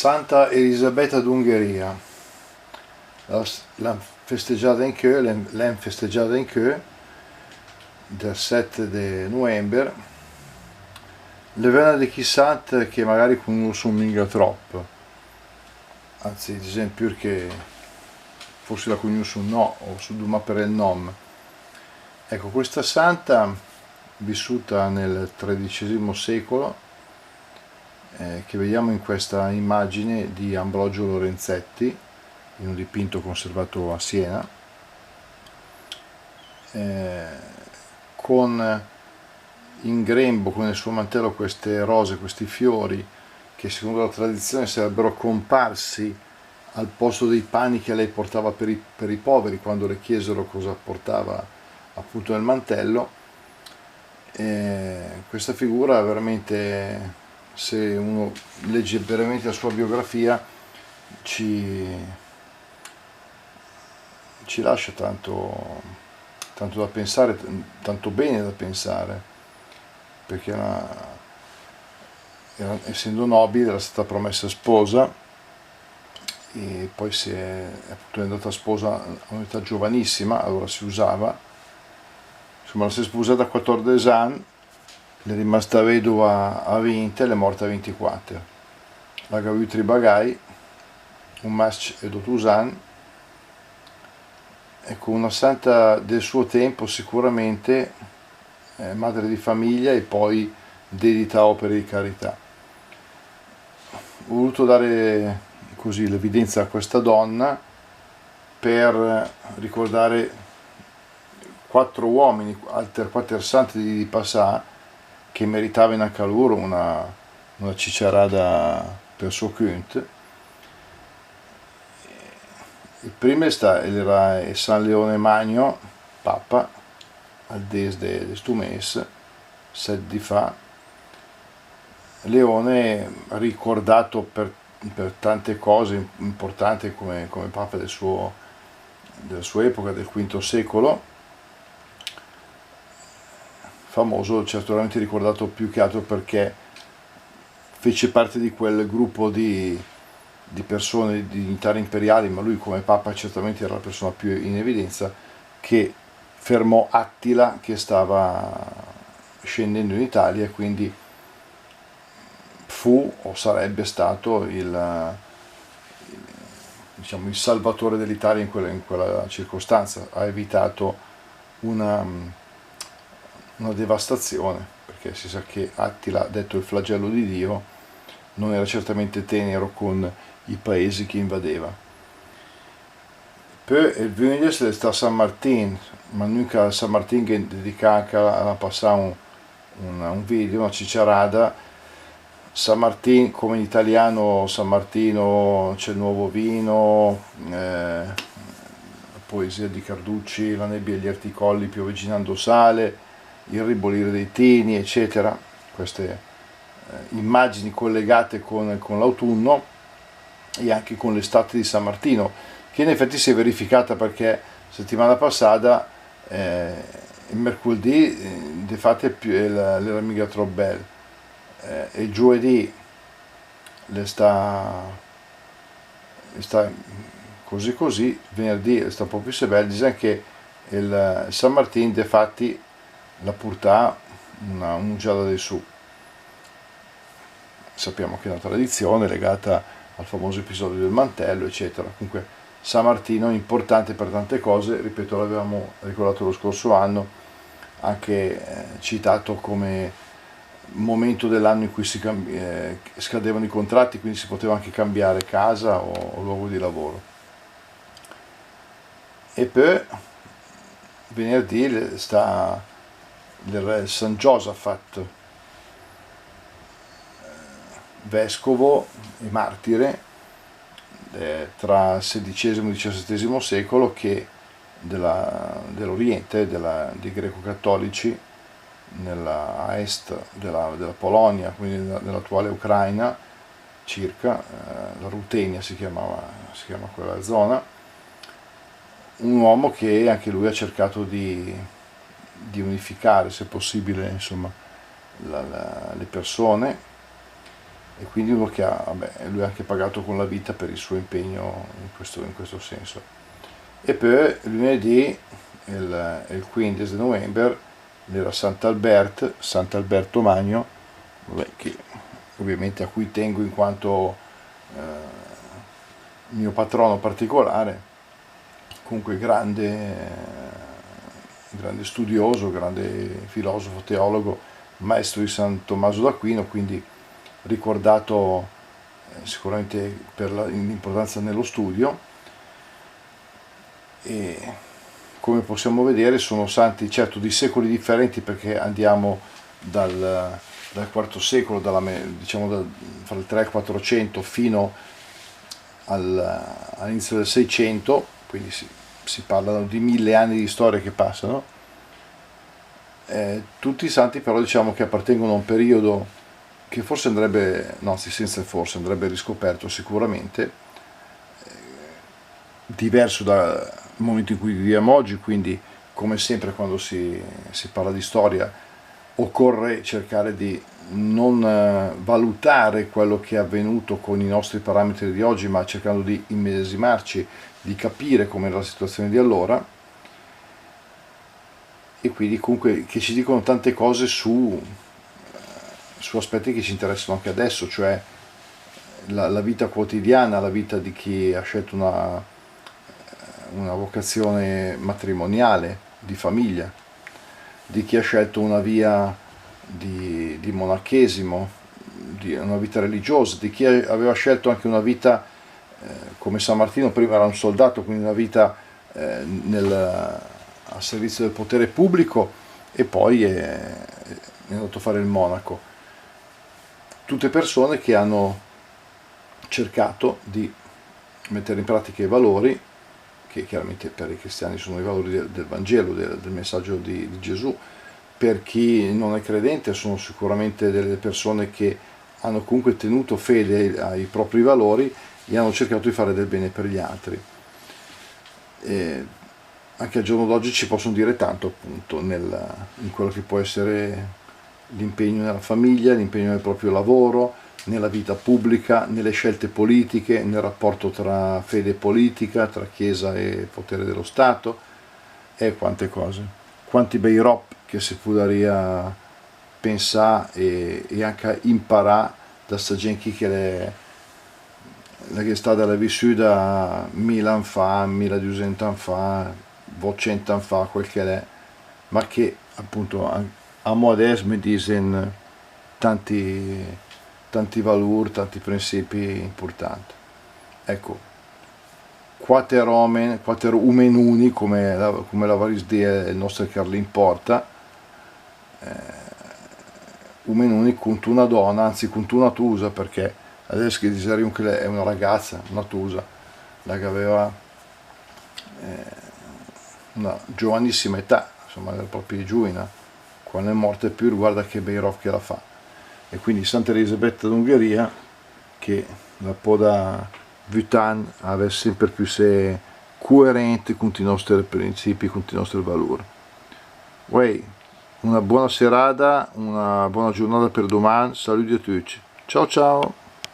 Santa Elisabetta d'Ungheria. L'hanno festeggiata in Kö, l'hanno festeggiata in Kö del 7 di novembre. Le vene di chissà che magari conoscono mica troppo, anzi ad esempio che forse la conoscono no, o su ma per il nome. Ecco, questa santa vissuta nel XIII secolo, che vediamo in questa immagine di Ambrogio Lorenzetti in un dipinto conservato a Siena, con in grembo, con il suo mantello, queste rose, questi fiori che secondo la tradizione sarebbero comparsi al posto dei pani che lei portava per i poveri quando le chiesero cosa portava appunto nel mantello. Questa figura veramente, se uno legge veramente la sua biografia, ci lascia tanto da pensare, tanto bene da pensare, perché essendo nobile era stata promessa sposa e poi è andata a sposa a un'età giovanissima, allora si usava, insomma si è sposata a 14 anni, è rimasta vedova a 20 e è morta a 24. La avuto 3 bagai, un match e 12 anni. Ecco, una santa del suo tempo sicuramente, madre di famiglia e poi dedita a opere di carità. Ho voluto dare così l'evidenza a questa donna per ricordare 4 uomini, altre 4 santi di passà, che meritavano anche a loro una cicciarada per suo conto. Il primo era San Leone Magno, Papa, al des de stu mes, 7 di fa. Leone ricordato per tante cose importanti come Papa della sua epoca, del V secolo, famoso, certamente ricordato più che altro perché fece parte di quel gruppo di persone, di dignitari imperiali, ma lui come Papa certamente era la persona più in evidenza, che fermò Attila che stava scendendo in Italia e quindi fu o sarebbe stato il salvatore dell'Italia in quella circostanza. Ha evitato una devastazione, perché si sa che Attila, detto il flagello di Dio, non era certamente tenero con i paesi che invadeva. Poi il Vunges è San Martin, ma nunca San Martin che dedica a passare un video, una cicciarada. San Martin, come in italiano San Martino c'è il nuovo vino, la poesia di Carducci, la nebbia e gli articolli piovegginando sale, il ribolire dei tini, eccetera. Queste immagini collegate con l'autunno e anche con l'estate di San Martino, che in effetti si è verificata perché settimana passata il mercoledì di fatto era mica troppo bello, e il giovedì le sta così, venerdì sta un po' più severo. Dice che il San Martin de fatti la portà un'uggiata del su. Sappiamo che è una tradizione legata al famoso episodio del mantello, eccetera. Comunque San Martino è importante per tante cose, ripeto, l'avevamo ricordato lo scorso anno, anche citato come momento dell'anno in cui scadevano i contratti, quindi si poteva anche cambiare casa o luogo di lavoro. E poi venerdì sta il San Giosafat, vescovo e martire tra il XVI e il XVII secolo, che dell'Oriente, dei greco-cattolici, a est della Polonia, quindi nell'attuale Ucraina circa, la Rutenia si chiama quella zona. Un uomo che anche lui ha cercato di unificare, se possibile, insomma, le persone, e quindi uno che ha, vabbè, lui ha anche pagato con la vita per il suo impegno in questo senso. E poi lunedì, il 15 di novembre, era Sant'Alberto Magno, vabbè, che ovviamente a cui tengo in quanto mio patrono particolare, comunque grande studioso, grande filosofo, teologo, maestro di San Tommaso d'Aquino, quindi ricordato sicuramente per l'importanza nello studio. E come possiamo vedere sono santi certo di secoli differenti, perché andiamo dal IV secolo, diciamo fra il 3 e il 400 fino all'inizio del 600, quindi si parla di 1000 anni di storia che passano. Tutti i santi però diciamo che appartengono a un periodo che forse andrebbe, no, senza forse, andrebbe riscoperto sicuramente, diverso dal momento in cui viviamo oggi, quindi come sempre quando si parla di storia occorre cercare di non valutare quello che è avvenuto con i nostri parametri di oggi, ma cercando di immedesimarci, di capire com'era la situazione di allora, e quindi comunque che ci dicono tante cose su aspetti che ci interessano anche adesso, cioè la vita quotidiana, la vita di chi ha scelto una vocazione matrimoniale, di famiglia, di chi ha scelto una via di monachesimo, di una vita religiosa, di chi aveva scelto anche una vita come San Martino, prima era un soldato, quindi una vita a servizio del potere pubblico, e poi è andato a fare il monaco. Tutte persone che hanno cercato di mettere in pratica i valori che chiaramente per i cristiani sono i valori del Vangelo, del messaggio di Gesù. Per chi non è credente sono sicuramente delle persone che hanno comunque tenuto fede ai propri valori e hanno cercato di fare del bene per gli altri. E anche al giorno d'oggi ci possono dire tanto, appunto, in quello che può essere l'impegno nella famiglia, l'impegno nel proprio lavoro, nella vita pubblica, nelle scelte politiche, nel rapporto tra fede e politica, tra Chiesa e potere dello Stato, e quante cose. Quanti bei rob che si potrebbe pensare e anche imparare da sta gente che è stata vissuta 1000 anni fa, 1200 anni fa, 200 anni fa, quel che è, ma che appunto a adesso mi dicono tanti valori, tanti principi importanti. Ecco, quattro umenuni, come la varis dire il nostro Carlin Porta, umenuni con una donna, anzi con una tusa, perché adesso che dicevo che è una ragazza, una tusa, la che aveva una giovanissima età, insomma era proprio giovine, quando è morta più, guarda che bei rock che la fa. E quindi Santa Elisabetta d'Ungheria, che la poda Vutan aveva sempre più se coerente con i nostri principi, con i nostri valori. Una buona serata, una buona giornata per domani, saluti a tutti, ciao ciao!